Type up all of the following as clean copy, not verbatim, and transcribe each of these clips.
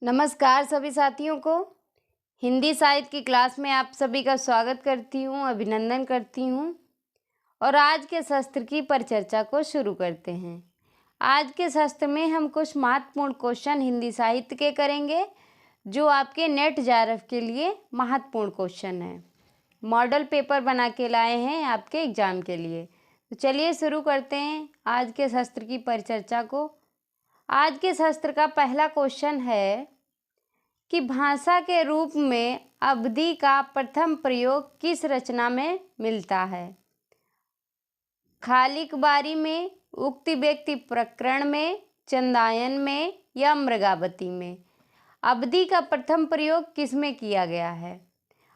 नमस्कार सभी साथियों को। हिंदी साहित्य की क्लास में आप सभी का स्वागत करती हूँ, अभिनंदन करती हूँ। और आज के शस्त्र की परिचर्चा को शुरू करते हैं। आज के शस्त्र में हम कुछ महत्वपूर्ण क्वेश्चन हिंदी साहित्य के करेंगे, जो आपके नेट जेआरएफ के लिए महत्वपूर्ण क्वेश्चन है। मॉडल पेपर बना के लाए हैं आपके एग्जाम के लिए। तो चलिए शुरू करते हैं आज के शस्त्र की परिचर्चा को। आज के शस्त्र का पहला क्वेश्चन है कि भाषा के रूप में अवधि का प्रथम प्रयोग किस रचना में मिलता है? खालिक बारी में, उक्ति व्यक्ति प्रकरण में, चंदायन में या मृगावती में? अवधि का प्रथम प्रयोग किस में किया गया है?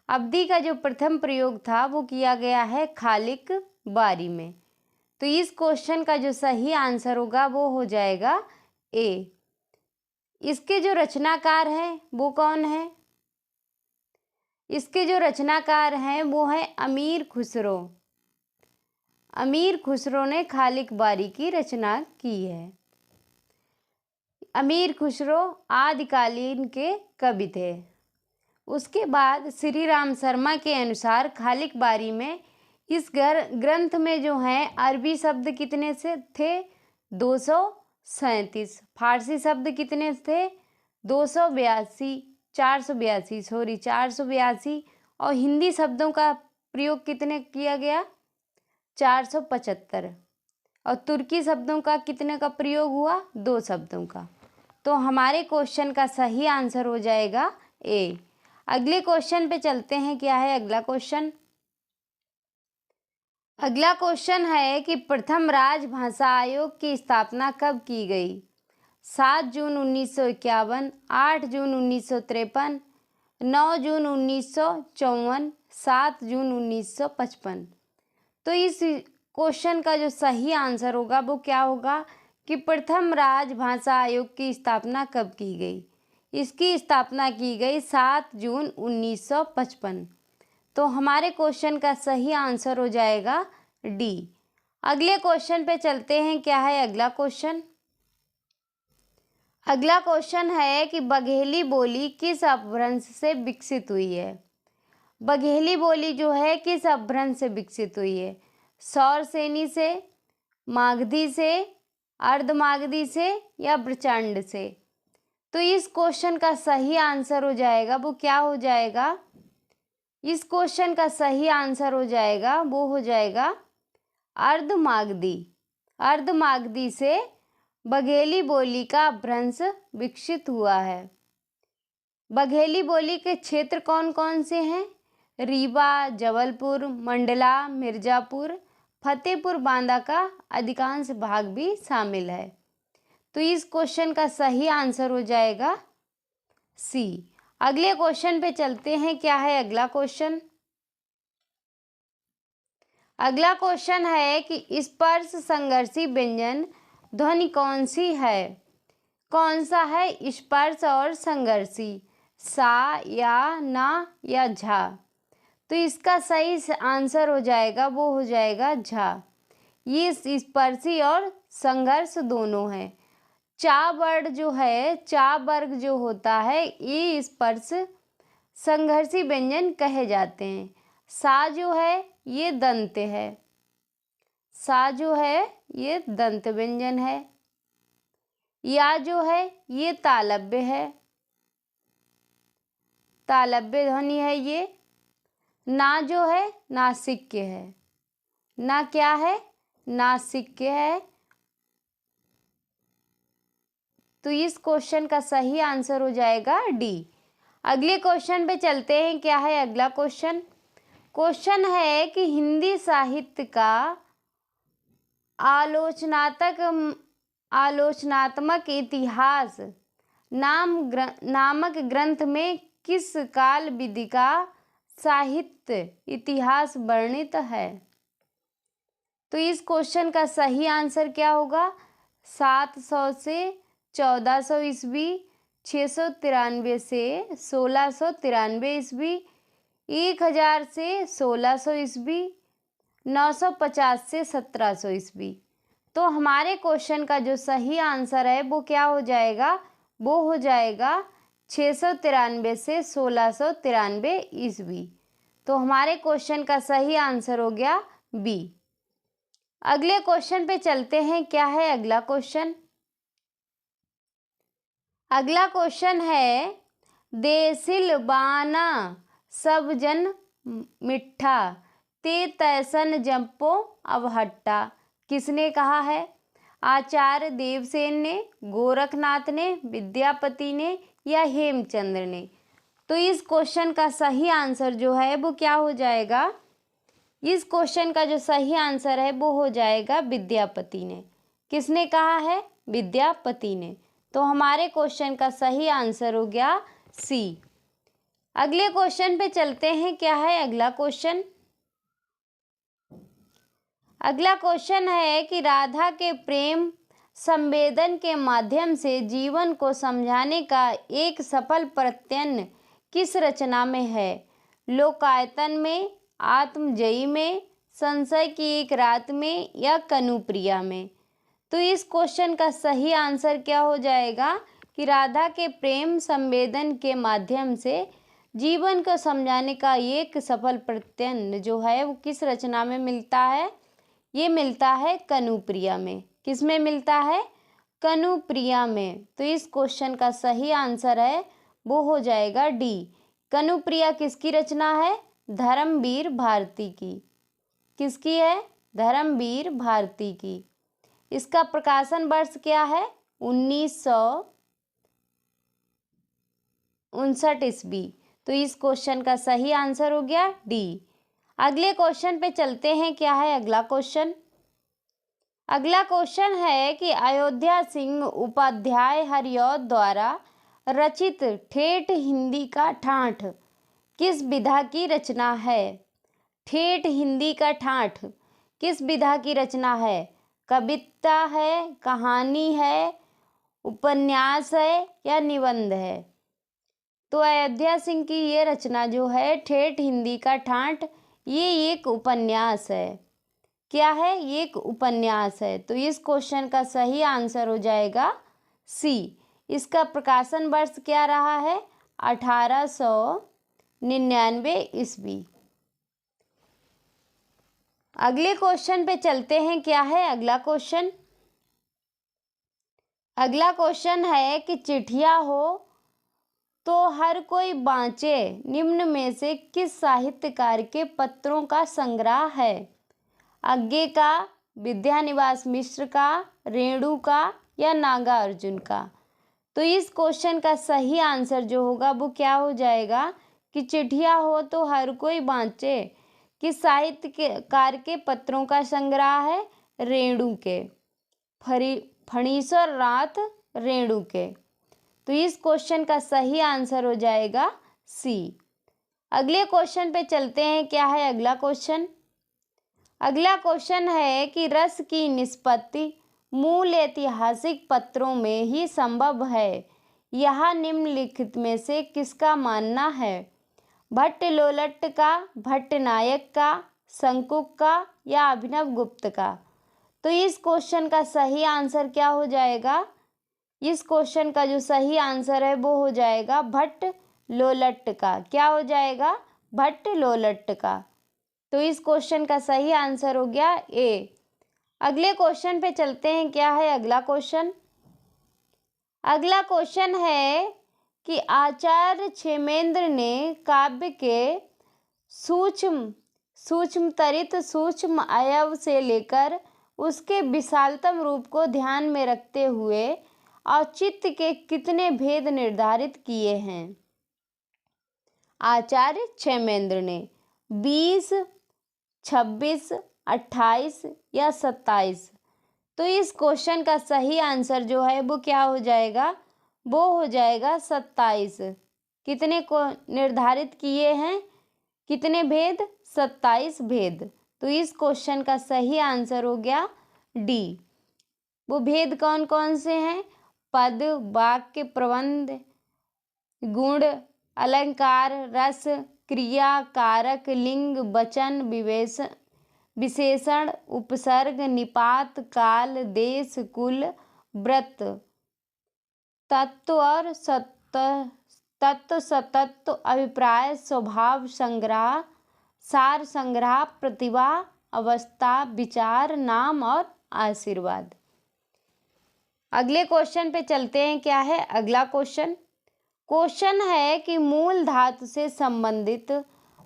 अवधि का जो प्रथम प्रयोग था वो किया गया है खालिक बारी में। तो इस क्वेश्चन का जो सही आंसर होगा वो हो जाएगा ए। इसके जो रचनाकार हैं वो कौन है? इसके जो रचनाकार हैं वो है अमीर खुसरो। अमीर खुसरो ने खालिक बारी की रचना की है। अमीर खुसरो आदिकालीन के कवि थे। उसके बाद श्री राम शर्मा के अनुसार खालिक बारी में इस ग्रंथ में जो है अरबी शब्द कितने से थे? 237। फारसी शब्द कितने थे? 482। और हिंदी शब्दों का प्रयोग कितने किया गया? 475। और तुर्की शब्दों का कितने का प्रयोग हुआ? 2 शब्दों का। तो हमारे क्वेश्चन का सही आंसर हो जाएगा ए। अगले क्वेश्चन पे चलते हैं। क्या है अगला क्वेश्चन? अगला क्वेश्चन है कि प्रथम राजभाषा आयोग की स्थापना कब की गई? 7 जून 1951, 8 जून 1953, 9 जून 1954, 7 जून 1955। तो इस क्वेश्चन का जो सही आंसर होगा वो क्या होगा कि प्रथम राजभाषा आयोग की स्थापना कब की गई? इसकी स्थापना की गई 7 जून 1955। तो हमारे क्वेश्चन का सही आंसर हो जाएगा डी। अगले क्वेश्चन पे चलते हैं। क्या है अगला क्वेश्चन? अगला क्वेश्चन है कि बघेली बोली किस अपभ्रंश से विकसित हुई है? बघेली बोली जो है किस अपभ्रंश से विकसित हुई है? सौरसेनी से, मागधी से, अर्धमागधी से या प्रचंड से? तो इस क्वेश्चन का सही आंसर हो जाएगा वो क्या हो जाएगा? इस क्वेश्चन का सही आंसर हो जाएगा वो हो जाएगा अर्धमागधी। अर्धमागधी से बघेली बोली का अपभ्रंश विकसित हुआ है। बघेली बोली के क्षेत्र कौन कौन से हैं? रीवा, जबलपुर, मंडला, मिर्जापुर, फतेहपुर बांदा का अधिकांश भाग भी शामिल है। तो इस क्वेश्चन का सही आंसर हो जाएगा सी। अगले क्वेश्चन पे चलते हैं। क्या है अगला क्वेश्चन? अगला क्वेश्चन है कि स्पर्श संघर्षी व्यंजन ध्वनि कौन सी है? कौन सा है स्पर्श और संघर्षी? सा या ना या झा? तो इसका सही आंसर हो जाएगा वो हो जाएगा झा। ये स्पर्शी और संघर्ष दोनों है। चा वर्ड जो है, चा वर्ग जो होता है, ये स्पर्श संघर्षी व्यंजन कहे जाते हैं। सा जो है ये दंत है। सा जो है ये दंत व्यंजन है। या जो है ये तालव्य है, तालव्य ध्वनि है ये। ना जो है नासिक्य है। ना क्या है? नासिक्य है। तो इस क्वेश्चन का सही आंसर हो जाएगा डी। अगले क्वेश्चन पे चलते हैं। क्या है अगला क्वेश्चन? क्वेश्चन है कि हिंदी साहित्य का आलोचनात्मक इतिहास नामक ग्रंथ में किस काल विधि का साहित्य इतिहास वर्णित है? तो इस क्वेश्चन का सही आंसर क्या होगा? 700 से 1400 ईस्वी, 693 से 1693 ईस्वी, 1000 से 1600 ईस्वी, 950 से 1700 ईस्वी। तो हमारे क्वेश्चन का जो सही आंसर है वो क्या हो जाएगा? वो हो जाएगा 693 से 1693 ईस्वी। तो हमारे क्वेश्चन का सही आंसर हो गया बी। अगले क्वेश्चन पे चलते हैं। क्या है अगला क्वेश्चन? अगला क्वेश्चन है, देसिल बाना सब जन मिठा ते तैसन जंपो अवहट्टा। किसने कहा है? आचार्य देवसेन ने, गोरखनाथ ने, विद्यापति ने या हेमचंद्र ने? तो इस क्वेश्चन का सही आंसर जो है वो क्या हो जाएगा? इस क्वेश्चन का जो सही आंसर है वो हो जाएगा विद्यापति ने। किसने कहा है? विद्यापति ने। तो हमारे क्वेश्चन का सही आंसर हो गया सी। अगले क्वेश्चन पे चलते हैं। क्या है अगला क्वेश्चन? अगला क्वेश्चन है कि राधा के प्रेम संवेदन के माध्यम से जीवन को समझाने का एक सफल प्रयत्न किस रचना में है? लोकायतन में, आत्मजयी में, संशय की एक रात में या कनुप्रिया में? तो इस क्वेश्चन का सही आंसर क्या हो जाएगा कि राधा के प्रेम संवेदन के माध्यम से जीवन को समझाने का एक सफल प्रयत्न जो है वो किस रचना में मिलता है? ये मिलता है कनुप्रिया में। किस में मिलता है? कनुप्रिया में। तो इस क्वेश्चन का सही आंसर है वो हो जाएगा डी। कनुप्रिया किसकी रचना है? धर्मवीर भारती की। किसकी है? धर्मवीर भारती की। इसका प्रकाशन वर्ष क्या है? 1959 ईस्वी। तो इस क्वेश्चन का सही आंसर हो गया डी। अगले क्वेश्चन पे चलते हैं। क्या है अगला क्वेश्चन? अगला क्वेश्चन है कि अयोध्या सिंह उपाध्याय हरिऔध द्वारा रचित ठेठ हिंदी का ठाठ किस विधा की रचना है? ठेठ हिंदी का ठाठ किस विधा की रचना है? कविता है, कहानी है, उपन्यास है या निबंध है? तो अयोध्या सिंह की ये रचना जो है ठेठ हिंदी का ठाठ, ये एक उपन्यास है। क्या है? ये एक उपन्यास है। तो इस क्वेश्चन का सही आंसर हो जाएगा सी। इसका प्रकाशन वर्ष क्या रहा है? 1899 ईस्वी। अगले क्वेश्चन पे चलते हैं। क्या है अगला क्वेश्चन? अगला क्वेश्चन है कि चिट्ठिया हो तो हर कोई बाँचे निम्न में से किस साहित्यकार के पत्रों का संग्रह है? अज्ञे का, विद्यानिवास मिश्र का, रेणु का या नागार्जुन का? तो इस क्वेश्चन का सही आंसर जो होगा वो क्या हो जाएगा कि चिट्ठिया हो तो हर कोई बाँचे किस साहित्यकार के पत्रों का संग्रह है? रेणु के, फणीश्वर नाथ रेणु के। तो इस क्वेश्चन का सही आंसर हो जाएगा सी। अगले क्वेश्चन पे चलते हैं। क्या है अगला क्वेश्चन? अगला क्वेश्चन है कि रस की निष्पत्ति मूल ऐतिहासिक पत्रों में ही संभव है, यह निम्नलिखित में से किसका मानना है? भट्ट लोलट का, भट्ट नायक का, शंकुक का या अभिनव गुप्त का? तो इस क्वेश्चन का सही आंसर क्या हो जाएगा? इस क्वेश्चन का जो सही आंसर है वो हो जाएगा भट्ट लोलट का। क्या हो जाएगा? भट्ट लोलट का। तो इस क्वेश्चन का सही आंसर हो गया ए। अगले क्वेश्चन पे चलते हैं। क्या है अगला क्वेश्चन? अगला क्वेश्चन है कि आचार्य क्षेमेंद्र ने काव्य के सूक्ष्मतरित सूक्ष्म अवयव से लेकर उसके विशालतम रूप को ध्यान में रखते हुए औचित्य के कितने भेद निर्धारित किए हैं? आचार्य क्षेमेंद्र ने 20, 26, 28 या 27? तो इस क्वेश्चन का सही आंसर जो है वो क्या हो जाएगा? वो हो जाएगा 27। कितने को निर्धारित किए हैं? कितने भेद? 27 भेद। तो इस क्वेश्चन का सही आंसर हो गया डी। वो भेद कौन कौन से हैं? पद, वाक्य, प्रबंध, गुण, अलंकार, रस, क्रिया, कारक, लिंग, वचन, विशेषण, उपसर्ग, निपात, काल, देश, कुल, व्रत, तत्व और तत्व सतत्व अभिप्राय स्वभाव संग्रह सार संग्रह प्रतिभा अवस्था विचार नाम और आशीर्वाद। अगले क्वेश्चन पे चलते हैं। क्या है अगला क्वेश्चन? क्वेश्चन है कि मूल धातु से संबंधित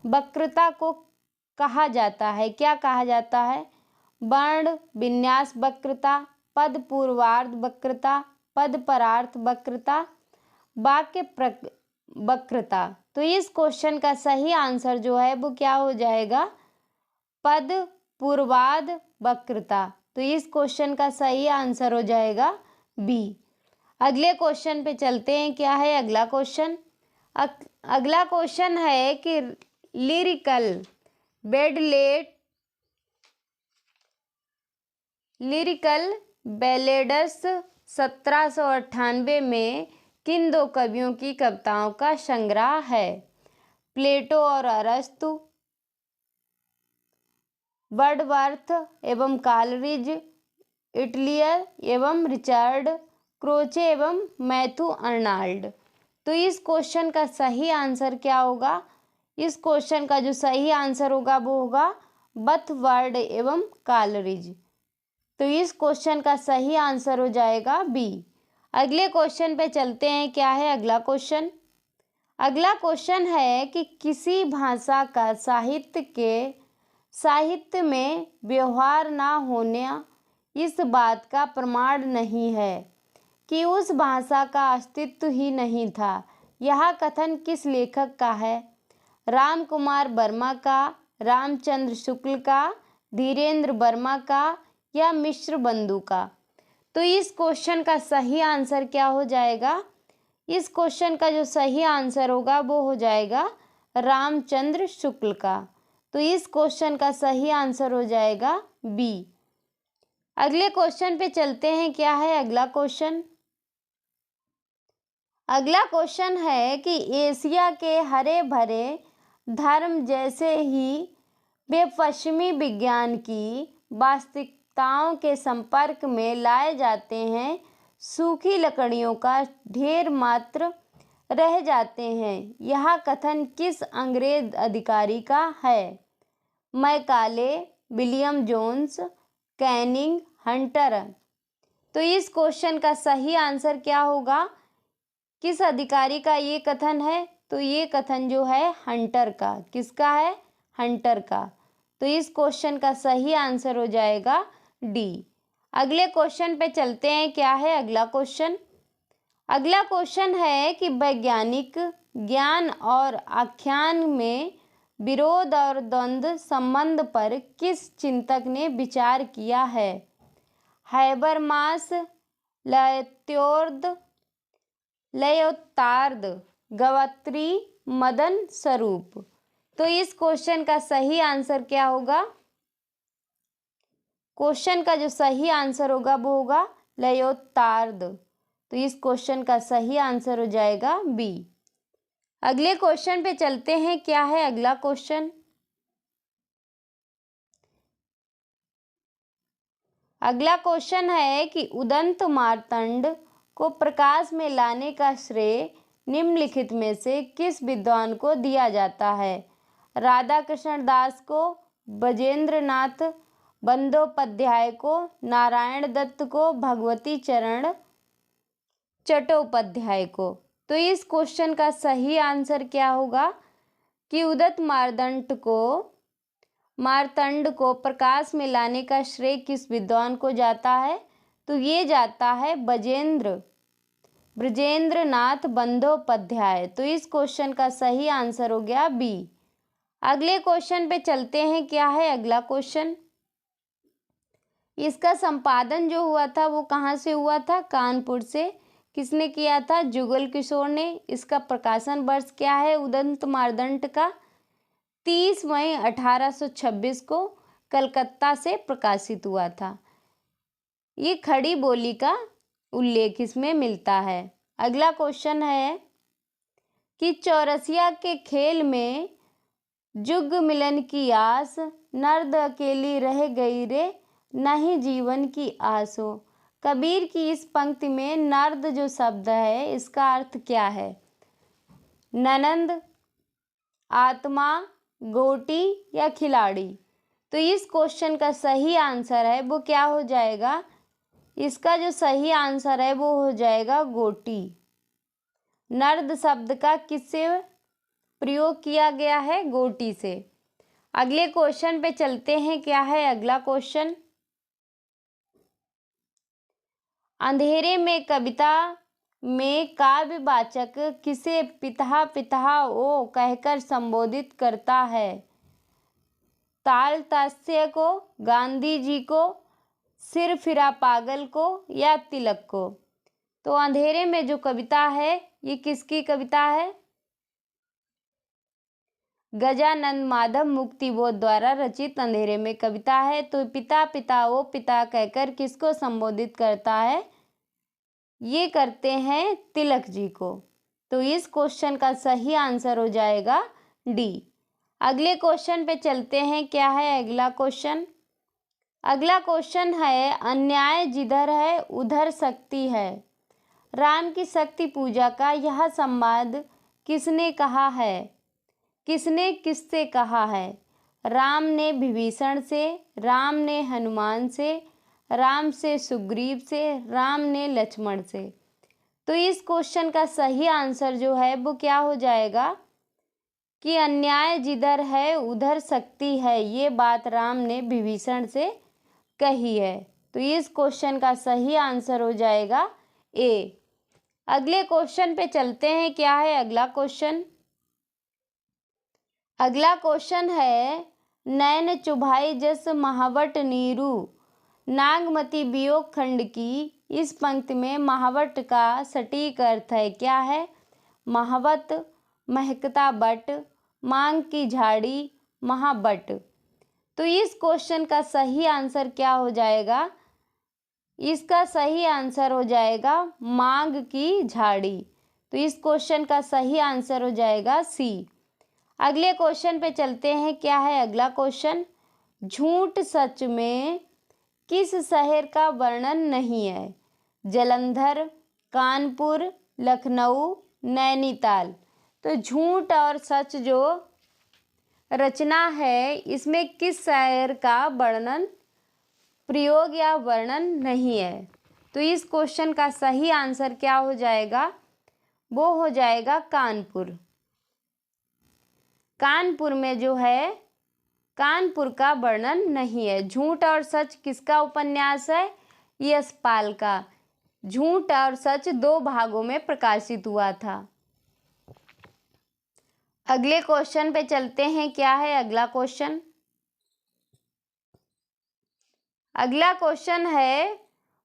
वक्रता को कहा जाता है, क्या कहा जाता है? वर्ण विन्यास वक्रता, पद पूर्वार्ध वक्रता, पद परार्थ वक्रता, वाक्य वक्रता। तो इस क्वेश्चन का सही आंसर जो है वो क्या हो जाएगा? पद पूर्वार्ध वक्रता। तो इस क्वेश्चन का सही आंसर हो जाएगा बी। अगले क्वेश्चन पे चलते हैं। क्या है अगला क्वेश्चन? अगला क्वेश्चन है कि लिरिकल बैलेड्स 1798 में किन दो कवियों की कविताओं का संग्रह है? प्लेटो और अरस्तु, वर्डवर्थ एवं कालरिज, इटलियर एवं रिचर्ड क्रोचे एवं मैथ्यू अर्नाल्ड। तो इस क्वेश्चन का सही आंसर क्या होगा? इस क्वेश्चन का जो सही आंसर होगा वो होगा बथवर्ड एवं कालरिज। तो इस क्वेश्चन का सही आंसर हो जाएगा बी। अगले क्वेश्चन पे चलते हैं। क्या है अगला क्वेश्चन? अगला क्वेश्चन है कि किसी भाषा का साहित्य में व्यवहार ना होना इस बात का प्रमाण नहीं है कि उस भाषा का अस्तित्व ही नहीं था। यह कथन किस लेखक का है? राम कुमार वर्मा का, रामचंद्र शुक्ल का, धीरेन्द्र वर्मा का या मिश्र बंधु का? तो इस क्वेश्चन का सही आंसर क्या हो जाएगा? इस क्वेश्चन का जो सही आंसर होगा वो हो जाएगा रामचंद्र शुक्ल का। तो इस क्वेश्चन का सही आंसर हो जाएगा बी। अगले क्वेश्चन पे चलते हैं। क्या है अगला क्वेश्चन? अगला क्वेश्चन है कि एशिया के हरे भरे धर्म जैसे ही वे पश्चिमी विज्ञान की वास्तविकताओं के संपर्क में लाए जाते हैं, सूखी लकड़ियों का ढेर मात्र रह जाते हैं। यह कथन किस अंग्रेज अधिकारी का है? Macaulay, William Jones, Canning, Hunter. तो इस क्वेश्चन का सही आंसर क्या होगा? किस अधिकारी का ये कथन है? तो ये कथन जो है हंटर का। किसका है? हंटर का। तो इस क्वेश्चन का सही आंसर हो जाएगा डी। अगले क्वेश्चन पे चलते हैं। क्या है अगला क्वेश्चन? अगला क्वेश्चन है कि वैज्ञानिक ज्ञान और आख्यान में विरोध और द्वंद्व संबंध पर किस चिंतक ने विचार किया है? हैबरमास, लयोतार्द, गवत्री, मदन स्वरूप। तो इस क्वेश्चन का सही आंसर क्या होगा? क्वेश्चन का जो सही आंसर होगा वो होगा लयोतार्द। तो इस क्वेश्चन का सही आंसर हो जाएगा बी। अगले क्वेश्चन पे चलते हैं। क्या है अगला क्वेश्चन? अगला क्वेश्चन है कि उदंत मार्तंड को प्रकाश में लाने का श्रेय निम्नलिखित में से किस विद्वान को दिया जाता है? राधा कृष्ण दास को, ब्रजेंद्र नाथ बंदोपाध्याय को, नारायण दत्त को, भगवती चरण चट्टोपाध्याय को। तो इस क्वेश्चन का सही आंसर क्या होगा कि उदंत मार्तंड को प्रकाश में लाने का श्रेय किस विद्वान को जाता है? तो ये जाता है ब्रजेंद्र नाथ बंदोपाध्याय। तो इस क्वेश्चन का सही आंसर हो गया बी। अगले क्वेश्चन पे चलते हैं। क्या है अगला क्वेश्चन? इसका संपादन जो हुआ था वो कहाँ से हुआ था? कानपुर से। किसने किया था? जुगल किशोर ने। इसका प्रकाशन वर्ष क्या है उदंत मार्तंड का? 30 मई 1826 को कलकत्ता से प्रकाशित हुआ था। ये खड़ी बोली का उल्लेख इसमें मिलता है। अगला क्वेश्चन है कि चौरसिया के खेल में जुग मिलन की आस, नर्द अकेली रह गई रे, नहीं जीवन की आस हो। कबीर की इस पंक्ति में नर्द जो शब्द है इसका अर्थ क्या है? ननंद, आत्मा, गोटी या खिलाड़ी। तो इस क्वेश्चन का सही आंसर है वो क्या हो जाएगा? इसका जो सही आंसर है वो हो जाएगा गोटी। नर्द शब्द का किससे प्रयोग किया गया है? गोटी से। अगले क्वेश्चन पे चलते हैं। क्या है अगला क्वेश्चन? अंधेरे में कविता में काव्यवाचक किसे पिता पिता ओ कहकर संबोधित करता है? तालतस्य को, गांधी जी को, सिर फिरा पागल को या तिलक को? तो अंधेरे में जो कविता है ये किसकी कविता है? गजानंद माधव मुक्तिबोध द्वारा रचित अंधेरे में कविता है। तो पिता पिता ओ पिता कहकर किसको संबोधित करता है? ये करते हैं तिलक जी को। तो इस क्वेश्चन का सही आंसर हो जाएगा डी। अगले क्वेश्चन पे चलते हैं। क्या है अगला क्वेश्चन? अगला क्वेश्चन है अन्याय जिधर है उधर शक्ति है। राम की शक्ति पूजा का यह संवाद किसने कहा है? किसने किससे कहा है? राम ने विभीषण से, राम ने हनुमान से, राम से सुग्रीव से, राम ने लक्ष्मण से। तो इस क्वेश्चन का सही आंसर जो है वो क्या हो जाएगा कि अन्याय जिधर है उधर शक्ति है। ये बात राम ने विभीषण से कही है। तो इस क्वेश्चन का सही आंसर हो जाएगा ए। अगले क्वेश्चन पे चलते हैं। क्या है अगला क्वेश्चन? अगला क्वेश्चन है नैन चुभाई जस महावट नीरू नागमती वियोग खंड की इस पंक्ति में महावट का सटीक अर्थ है क्या है? महावत, महकता बट, मांग की झाड़ी, महाबट। तो इस क्वेश्चन का सही आंसर क्या हो जाएगा? इसका सही आंसर हो जाएगा मांग की झाड़ी। तो इस क्वेश्चन का सही आंसर हो जाएगा सी। अगले क्वेश्चन पे चलते हैं। क्या है अगला क्वेश्चन? झूठ सच में किस शहर का वर्णन नहीं है? जालंधर, कानपुर, लखनऊ, नैनीताल। तो झूठ और सच जो रचना है इसमें किस शहर का वर्णन प्रयोग या वर्णन नहीं है? तो इस क्वेश्चन का सही आंसर क्या हो जाएगा? वो हो जाएगा कानपुर। कानपुर में जो है कानपुर का वर्णन नहीं है। झूठ और सच किसका उपन्यास है? यशपाल का। झूठ और सच 2 भागों में प्रकाशित हुआ था। अगले क्वेश्चन पे चलते हैं। क्या है अगला क्वेश्चन? अगला क्वेश्चन है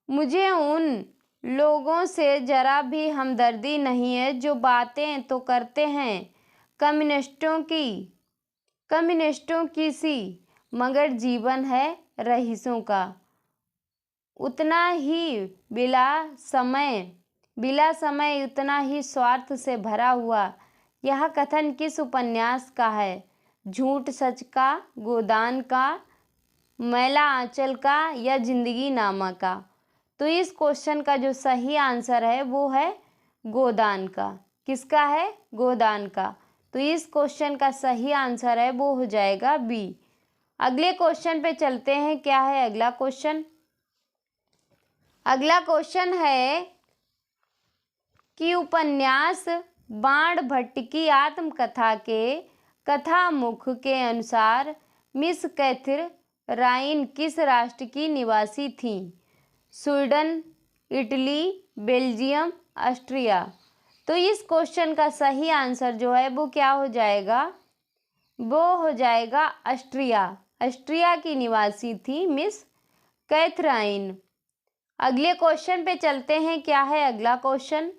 मुझे उन लोगों से जरा भी हमदर्दी नहीं है जो बातें तो करते हैं कम्युनिस्टों की सी मगर जीवन है रईसों का। उतना ही बिला समय उतना ही स्वार्थ से भरा हुआ। यह कथन किस उपन्यास का है? झूठ सच का, गोदान का, मैला आंचल का या जिंदगी नामा का? तो इस क्वेश्चन का जो सही आंसर है वो है गोदान का। किसका है? गोदान का। तो इस क्वेश्चन का सही आंसर है वो हो जाएगा बी। अगले क्वेश्चन पे चलते हैं। क्या है अगला क्वेश्चन? अगला क्वेश्चन है कि उपन्यास बाण भट्ट की आत्मकथा के कथामुख के अनुसार मिस कैथर राइन किस राष्ट्र की निवासी थीं? Sweden, Italy, Belgium, Austria. तो इस क्वेश्चन का सही आंसर जो है वो क्या हो जाएगा? वो हो जाएगा ऑस्ट्रिया। ऑस्ट्रिया की निवासी थी मिस कैथराइन। अगले क्वेश्चन पे चलते हैं। क्या है अगला क्वेश्चन?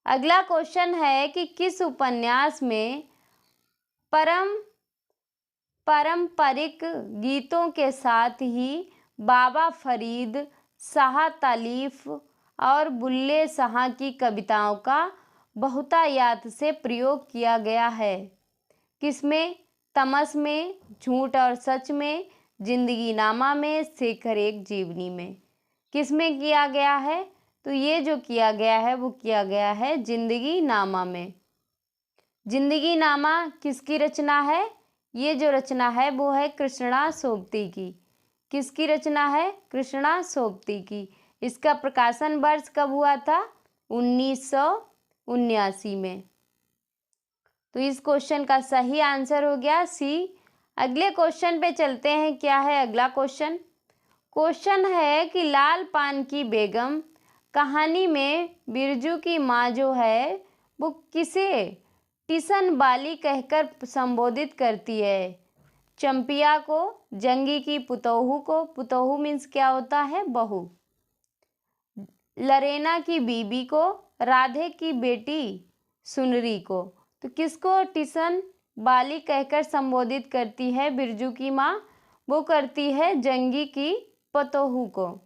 अगला क्वेश्चन है कि किस उपन्यास में पारंपरिक गीतों के साथ ही बाबा फरीद शाह तालीफ और बुल्ले शाह की कविताओं का बहुतायत से प्रयोग किया गया है? किसमें? तमस में, झूठ और सच में, जिंदगी नामा में, शेखर एक जीवनी में। किसमें किया गया है? तो ये जो किया गया है वो किया गया है जिंदगी नामा में। जिंदगी नामा किसकी रचना है? ये जो रचना है वो है कृष्णा सोबती की। किसकी रचना है? कृष्णा सोबती की। इसका प्रकाशन वर्ष कब हुआ था? 1979 में। तो इस क्वेश्चन का सही आंसर हो गया सी। अगले क्वेश्चन पे चलते हैं। क्या है अगला क्वेश्चन? क्वेश्चन है कि लाल पान की बेगम कहानी में बिरजू की माँ जो है वो किसे टिसन बाली कहकर संबोधित करती है? चंपिया को, जंगी की पुतोहू को, पुतोहू मीन्स क्या होता है? बहू। लरेना की बीबी को, राधे की बेटी सुनरी को। तो किसको टिसन बाली कहकर संबोधित करती है बिरजू की माँ? वो करती है जंगी की पतोहू को।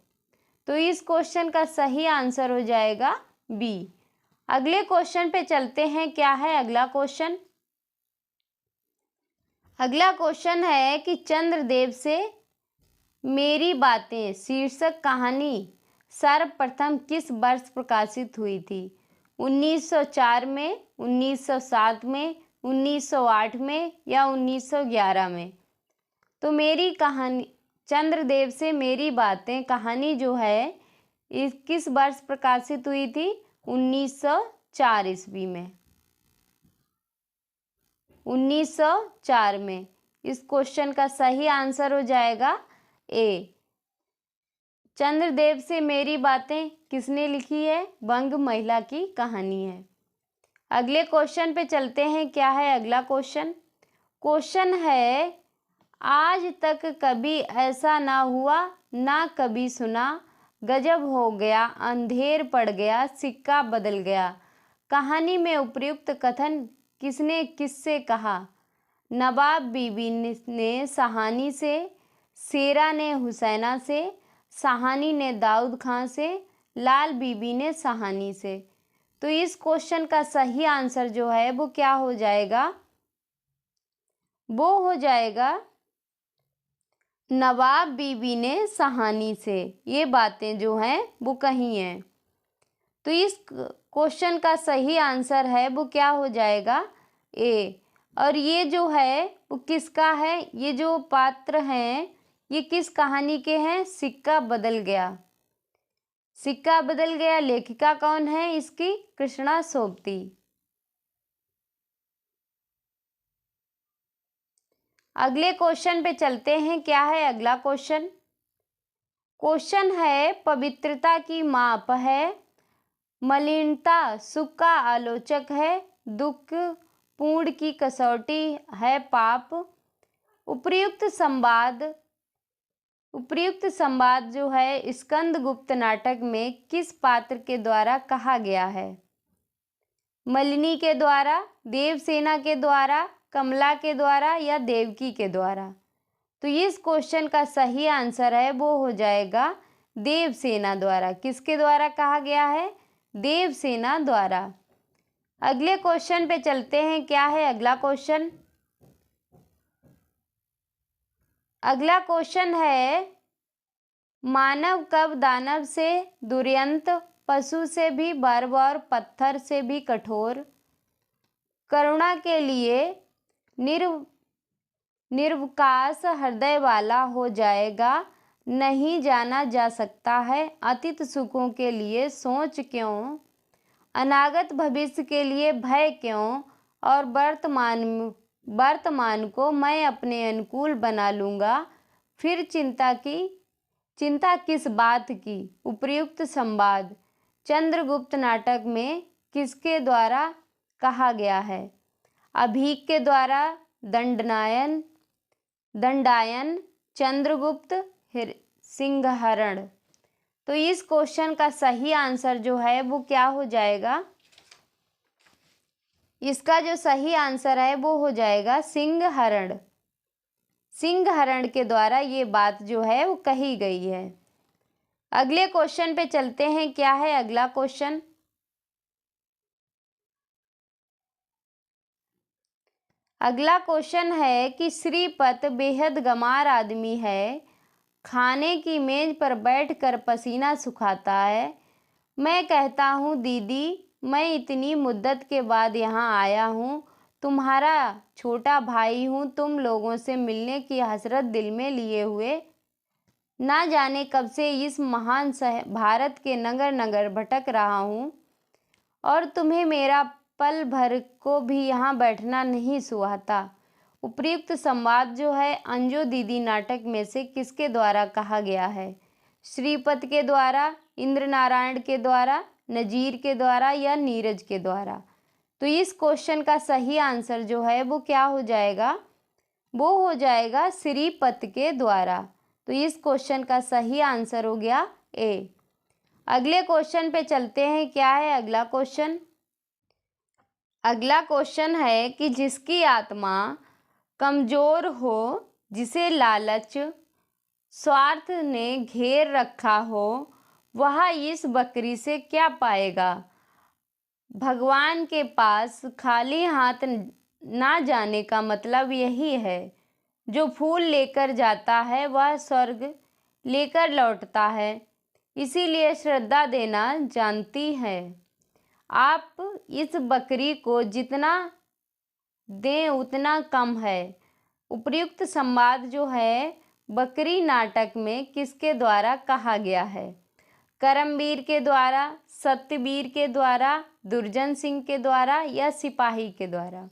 तो इस क्वेश्चन का सही आंसर हो जाएगा बी। अगले क्वेश्चन पे चलते हैं। क्या है अगला क्वेश्चन? अगला क्वेश्चन है कि चंद्रदेव से मेरी बातें शीर्षक कहानी सर्वप्रथम किस वर्ष प्रकाशित हुई थी? 1904 में, 1907 में, 1908 में या 1911 में? तो मेरी कहानी चंद्रदेव से मेरी बातें कहानी जो है इस किस वर्ष प्रकाशित हुई थी? 1904 ईस्वी में। 1904 में। इस क्वेश्चन का सही आंसर हो जाएगा ए। चंद्रदेव से मेरी बातें किसने लिखी है? वंग महिला की कहानी है। अगले क्वेश्चन पे चलते हैं। क्या है अगला क्वेश्चन? क्वेश्चन है आज तक कभी ऐसा ना हुआ ना कभी सुना, गजब हो गया, अंधेर पड़ गया, सिक्का बदल गया। कहानी में उपर्युक्त कथन किसने किससे कहा? नवाब बीबी ने सहानी से, शेरा ने हुसैना से, सहानी ने दाऊद खां से, लाल बीबी ने सहानी से। तो इस क्वेश्चन का सही आंसर जो है वो क्या हो जाएगा? वो हो जाएगा नवाब बीबी ने सहानी से ये बातें जो हैं वो कही हैं। तो इस क्वेश्चन का सही आंसर है वो क्या हो जाएगा? ए। और ये जो है वो किसका है? ये जो पात्र हैं ये किस कहानी के हैं? सिक्का बदल गया। सिक्का बदल गया लेखिका कौन है इसकी? कृष्णा सोबती। अगले क्वेश्चन पे चलते हैं। क्या है अगला क्वेश्चन? क्वेश्चन है पवित्रता की माप है, मलिनता सुख का आलोचक है, दुख पूर्ण की कसौटी है पाप। उपर्युक्त संवाद जो है स्कंदगुप्त नाटक में किस पात्र के द्वारा कहा गया है? मलिनी के द्वारा, देवसेना के द्वारा, कमला के द्वारा या देवकी के द्वारा? तो इस क्वेश्चन का सही आंसर है वो हो जाएगा देवसेना द्वारा। किसके द्वारा कहा गया है? देवसेना द्वारा। अगले क्वेश्चन पे चलते हैं। क्या है अगला क्वेश्चन? अगला क्वेश्चन है मानव कब दानव से दुर्यंत, पशु से भी बर्बर, पत्थर से भी कठोर, करुणा के लिए निर्वकाश हृदय वाला हो जाएगा, नहीं जाना जा सकता है, अतीत सुखों के लिए सोच क्यों, अनागत भविष्य के लिए भय क्यों, और वर्तमान को मैं अपने अनुकूल बना लूँगा, फिर चिंता किस बात की? उपर्युक्त संवाद चंद्रगुप्त नाटक में किसके द्वारा कहा गया है? अभीक के द्वारा, दंडायन, चंद्रगुप्त, सिंहहरण। तो इस क्वेश्चन का सही आंसर जो है वो क्या हो जाएगा? इसका जो सही आंसर है वो हो जाएगा सिंहहरण। सिंहहरण के द्वारा ये बात जो है वो कही गई है। अगले क्वेश्चन पे चलते हैं। क्या है अगला क्वेश्चन? अगला क्वेश्चन है कि श्रीपत बेहद गंवार आदमी है, खाने की मेज पर बैठकर पसीना सुखाता है, मैं कहता हूँ दीदी, मैं इतनी मुद्दत के बाद यहाँ आया हूँ, तुम्हारा छोटा भाई हूँ, तुम लोगों से मिलने की हसरत दिल में लिए हुए ना जाने कब से इस महान भारत के नगर नगर भटक रहा हूँ, और तुम्हें मेरा पल भर को भी यहाँ बैठना नहीं सुहाता। उपर्युक्त संवाद जो है अंजू दीदी नाटक में से किसके द्वारा कहा गया है? श्रीपत के द्वारा, इंद्र नारायण के द्वारा, नजीर के द्वारा या नीरज के द्वारा? तो इस क्वेश्चन का सही आंसर जो है वो क्या हो जाएगा? वो हो जाएगा श्रीपत के द्वारा। तो इस क्वेश्चन का सही आंसर हो गया ए। अगले क्वेश्चन पे चलते हैं। क्या है अगला क्वेश्चन? अगला क्वेश्चन है कि जिसकी आत्मा कमजोर हो, जिसे लालच स्वार्थ ने घेर रखा हो, वह इस बकरी से क्या पाएगा? भगवान के पास खाली हाथ ना जाने का मतलब यही है। जो फूल लेकर जाता है वह स्वर्ग लेकर लौटता है, इसीलिए श्रद्धा देना जानती है। आप इस बकरी को जितना दें उतना कम है। उपर्युक्त संवाद जो है बकरी नाटक में किसके द्वारा कहा गया है? करमवीर के द्वारा, सत्यवीर के द्वारा, दुर्जन सिंह के द्वारा या सिपाही के द्वारा?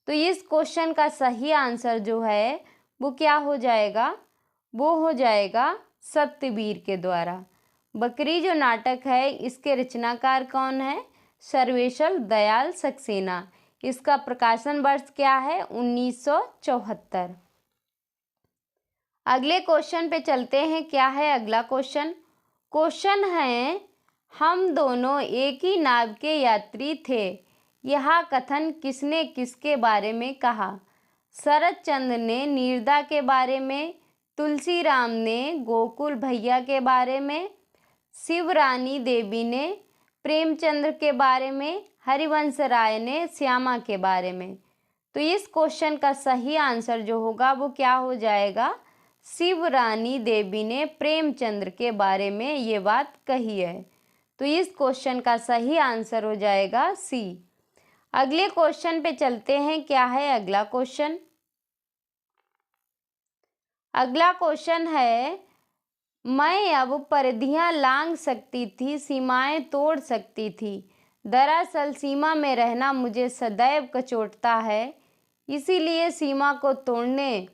तो इस क्वेश्चन का सही आंसर जो है वो क्या हो जाएगा? वो हो जाएगा सत्यवीर के द्वारा। बकरी जो नाटक है इसके रचनाकार कौन है? सर्वेश्वर दयाल सक्सेना। इसका प्रकाशन वर्ष क्या है? 1974। अगले क्वेश्चन पे चलते हैं। क्या है अगला क्वेश्चन? क्वेश्चन है, हम दोनों एक ही नाव के यात्री थे, यह कथन किसने किसके बारे में कहा? शरद चंद्र ने नीरदा के बारे में, तुलसी राम ने गोकुल भैया के बारे में, शिवरानी देवी ने प्रेमचंद्र के बारे में, हरिवंश राय ने श्यामा के बारे में? तो इस क्वेश्चन का सही आंसर जो होगा वो क्या हो जाएगा? शिवरानी देवी ने प्रेमचंद्र के बारे में ये बात कही है। तो इस क्वेश्चन का सही आंसर हो जाएगा सी। अगले क्वेश्चन पे चलते हैं। क्या है अगला क्वेश्चन? अगला क्वेश्चन है, मैं अब परिधियां लांघ सकती थी, सीमाएं तोड़ सकती थी। दरअसल सीमा में रहना मुझे सदैव कचोटता है, इसीलिए सीमा को तोड़ने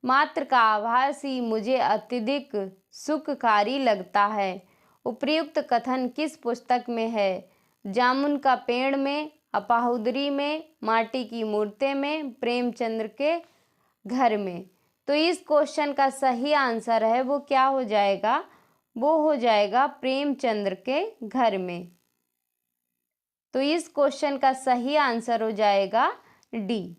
मात्र का आभास ही मुझे अत्यधिक सुखकारी लगता है। उपर्युक्त कथन किस पुस्तक में है? जामुन का पेड़ में, अपाहुदरी में, माटी की मूर्तें में, प्रेमचंद्र के घर में? तो इस क्वेश्चन का सही आंसर है वो क्या हो जाएगा? वो हो जाएगा प्रेमचंद्र के घर में। तो इस क्वेश्चन का सही आंसर हो जाएगा डी।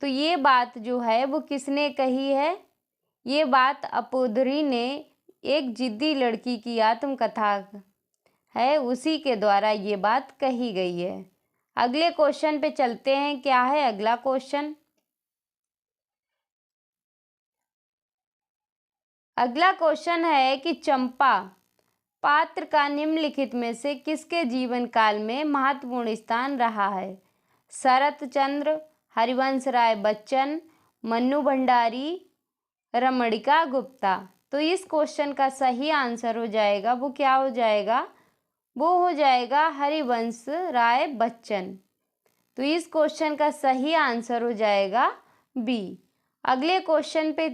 तो ये बात जो है वो किसने कही है? ये बात अपोधरी ने, एक जिद्दी लड़की की आत्मकथा है, उसी के द्वारा ये बात कही गई है। अगले क्वेश्चन पे चलते हैं। क्या है अगला क्वेश्चन? अगला क्वेश्चन है कि चंपा पात्र का निम्नलिखित में से किसके जीवन काल में महत्वपूर्ण स्थान रहा है? शरत चंद्र, हरिवंश राय बच्चन, मन्नू भंडारी, रमणिका गुप्ता? तो इस क्वेश्चन का सही आंसर हो जाएगा वो क्या हो जाएगा? वो हो जाएगा हरिवंश राय बच्चन। तो इस क्वेश्चन का सही आंसर हो जाएगा बी। अगले क्वेश्चन पे,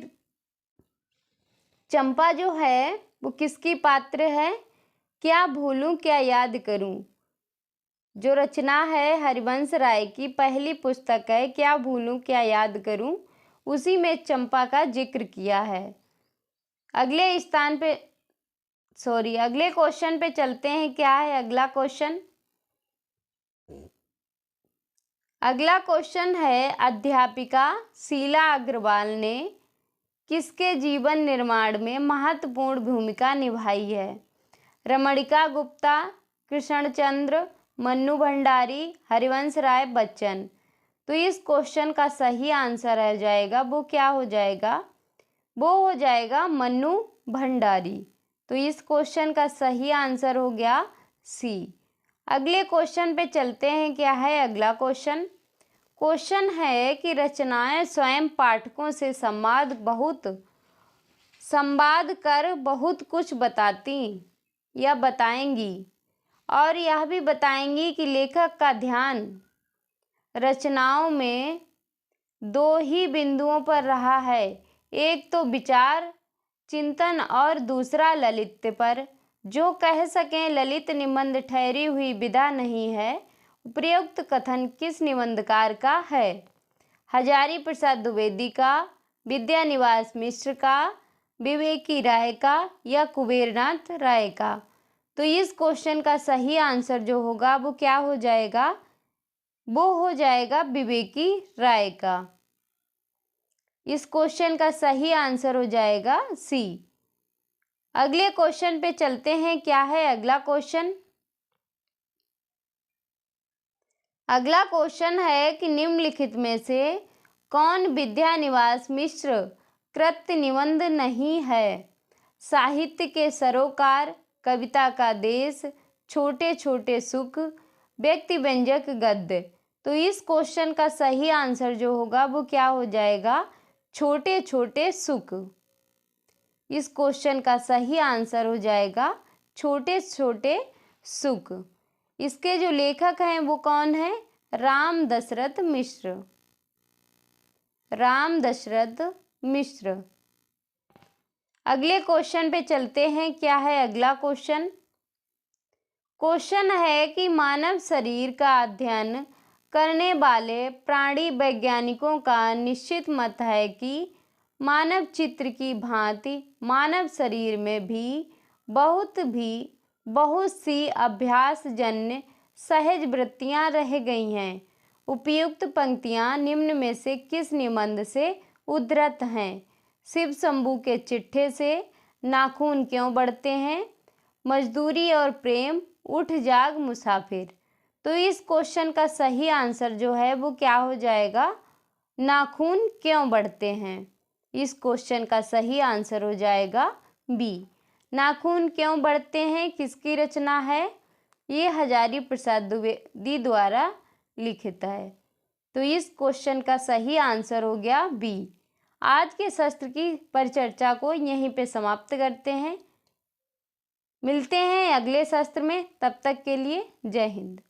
चंपा जो है वो किसकी पात्र है? क्या भूलूं क्या याद करूं, जो रचना है हरिवंश राय की पहली पुस्तक है क्या भूलूं क्या याद करूं, उसी में चंपा का जिक्र किया है। अगले स्थान पे अगले क्वेश्चन पे चलते हैं। क्या है अगला क्वेश्चन? अगला क्वेश्चन है, अध्यापिका शीला अग्रवाल ने किसके जीवन निर्माण में महत्वपूर्ण भूमिका निभाई है? रमणिका गुप्ता, कृष्णचंद्र, मन्नू भंडारी, हरिवंश राय बच्चन? तो इस क्वेश्चन का सही आंसर हो जाएगा वो क्या हो जाएगा? वो हो जाएगा मन्नू भंडारी। तो इस क्वेश्चन का सही आंसर हो गया सी। अगले क्वेश्चन पे चलते हैं। क्या है अगला क्वेश्चन? क्वेश्चन है कि रचनाएं स्वयं पाठकों से संवाद कर बहुत कुछ बताती या बताएंगी, और यह भी बताएंगी कि लेखक का ध्यान रचनाओं में दो ही बिंदुओं पर रहा है, एक तो विचार चिंतन और दूसरा ललित्य पर। जो कह सकें ललित निबंध ठहरी हुई विधा नहीं है, उपयुक्त कथन किस निबंधकार का है? हजारी प्रसाद द्विवेदी का, विद्यानिवास मिश्र का, विवेकी राय का या कुबेरनाथ राय का? तो इस क्वेश्चन का सही आंसर जो होगा वो क्या हो जाएगा? वो हो जाएगा विवेकी राय का। इस क्वेश्चन का सही आंसर हो जाएगा सी। अगले क्वेश्चन पे चलते हैं। क्या है अगला क्वेश्चन? अगला क्वेश्चन है कि निम्नलिखित में से कौन विद्यानिवास मिश्र कृत निबंध नहीं है? साहित्य के सरोकार, कविता का देश, छोटे छोटे सुख, व्यक्ति व्यंजक गद्य। तो इस क्वेश्चन का सही आंसर जो होगा वो क्या हो जाएगा? छोटे छोटे सुख। इस क्वेश्चन का सही आंसर हो जाएगा छोटे छोटे सुख। इसके जो लेखक हैं वो कौन है? राम दशरथ मिश्र। राम दशरथ मिश्र। अगले क्वेश्चन पे चलते हैं। क्या है अगला क्वेश्चन? क्वेश्चन है कि मानव शरीर का अध्ययन करने वाले प्राणी वैज्ञानिकों का निश्चित मत है कि मानव चित्र की भांति मानव शरीर में भी बहुत सी अभ्यासजन्य सहज वृत्तियां रह गई हैं। उपयुक्त पंक्तियां निम्न में से किस निबंध से उद्धृत हैं? शिव शंभू के चिट्ठे से, नाखून क्यों बढ़ते हैं, मजदूरी और प्रेम, उठ जाग मुसाफिर। तो इस क्वेश्चन का सही आंसर जो है वो क्या हो जाएगा? नाखून क्यों बढ़ते हैं। इस क्वेश्चन का सही आंसर हो जाएगा बी। नाखून क्यों बढ़ते हैं किसकी रचना है? ये हजारी प्रसाद द्विवेदी द्वारा लिखित है। तो इस क्वेश्चन का सही आंसर हो गया बी। आज के शस्त्र की परिचर्चा को यहीं पे समाप्त करते हैं। मिलते हैं अगले शस्त्र में, तब तक के लिए जय हिंद।